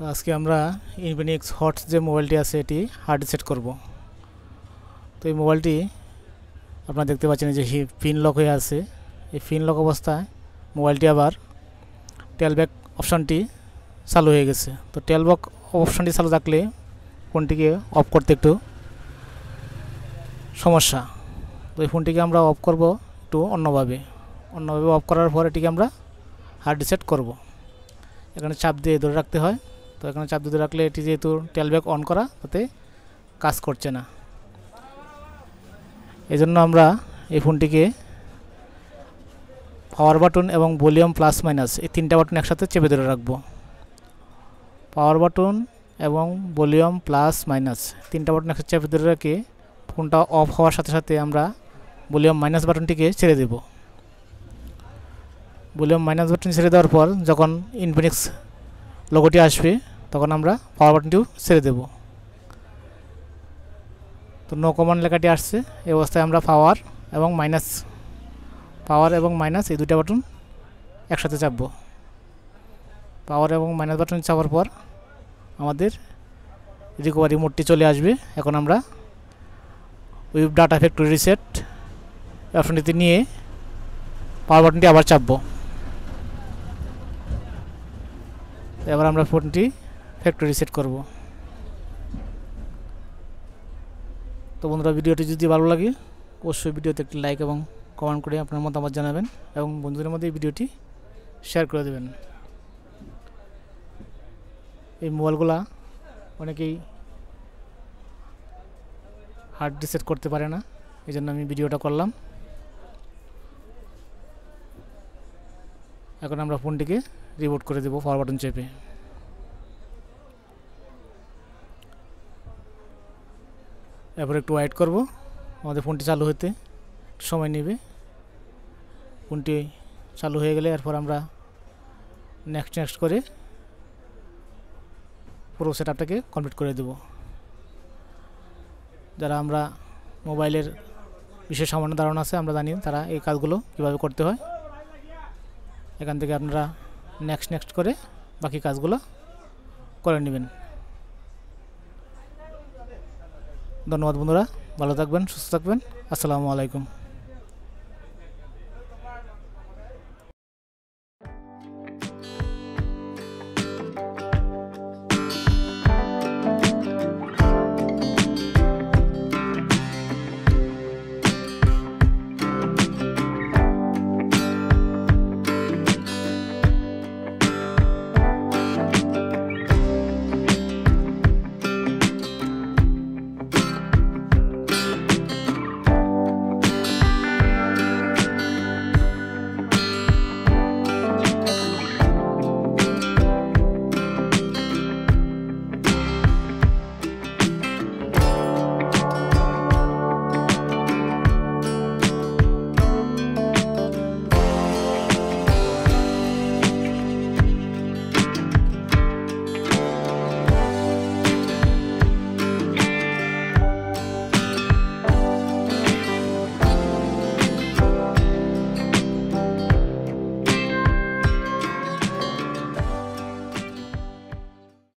আজকে আমরা Infinix hot যে মোবাইলটি আছে এটি হার্ড রিসেট করব। তো এই মোবাইলটি আপনারা দেখতে পাচ্ছেন যে পিন লক হয়ে আছে। এই পিন লক অবস্থায় মোবাইলটি আবার টেলব্যাক অপশানটি চালু হয়ে গেছে। তো টেলব্যাক অপশানটি চালু থাকলে ফোনটিকে অফ করতে একটু সমস্যা। তো এই ফোনটিকে আমরা অফ করব একটু অন্যভাবে অফ করার পর এটিকে আমরা হার্ড রিসেট করব। এখানে চাপ দিয়ে ধরে রাখতে হয়। তো এখানে চাপ দিয়ে রাখলে এটি যেহেতু টেলব্যাক অন করা তাতে কাজ করছে না, এই জন্য আমরা এই ফোনটিকে পাওয়ার বাটন এবং ভলিউম প্লাস মাইনাস এই তিনটা বাটন একসাথে চেপে ধরে রাখবো। পাওয়ার বাটন এবং ভলিউম প্লাস মাইনাস তিনটা বাটন একসাথে চেপে ধরে রেখে ফোনটা অফ হওয়ার সাথে সাথে আমরা ভলিউম মাইনাস বাটনটিকে ছেড়ে দেব। ভলিউম মাইনাস বাটন ছেড়ে দেওয়ার পর যখন ইনফিনিক্স লোগোটি আসবে তখন আমরা পাওয়ার বাটনটিও ছেড়ে দেব। তো নো কমান্ড লেখাটি আসছে, এই অবস্থায় আমরা পাওয়ার এবং মাইনাস এই দুটা বাটন একসাথে চাপবো। পাওয়ার এবং মাইনাস বাটন চাপার পর আমাদের রিকভারি মোডটি চলে আসবে। এখন আমরা উইথ ডাটা ফ্যাক্টরি রিসেট অপশনটিতে নিয়ে পাওয়ার বাটনটি আবার চাপবো। এবার আমরা ফোনটি ফ্যাক্টরি রিসেট করব। তো বন্ধুরা, ভিডিওটি যদি ভালো লাগে অবশ্যই ভিডিওতে একটি লাইক এবং কমেন্ট করে আপনার মতামত জানাবেন এবং বন্ধুদের মধ্যে এই ভিডিওটি শেয়ার করে দেবেন। এই মোবাইলগুলা অনেকেই হার্ড রিসেট করতে পারে না, এই জন্য আমি ভিডিওটা করলাম। এখন আমরা ফোনটিকে রিবুট করে দেব পাওয়ার বাটন চেপে। এরপর একটু ওয়েট করব, আমাদের ফোনটি চালু হতে সময় নেবে। ফোনটি চালু হয়ে গেলে এরপর আমরা নেক্সট করে পুরো সেটআপটাকে কমপ্লিট করে দেব। যারা আমরা মোবাইলের বিশেষ সামান্য ধারণা আছে আমরা জানি তারা এই কাজগুলো কীভাবে করতে হয়। এখান থেকে আপনারা নেক্সট করে বাকি কাজগুলো করে নেবেন। ধন্যবাদ বন্ধুরা, ভালো থাকবেন, সুস্থ থাকবেন। আসসালামু আলাইকুম।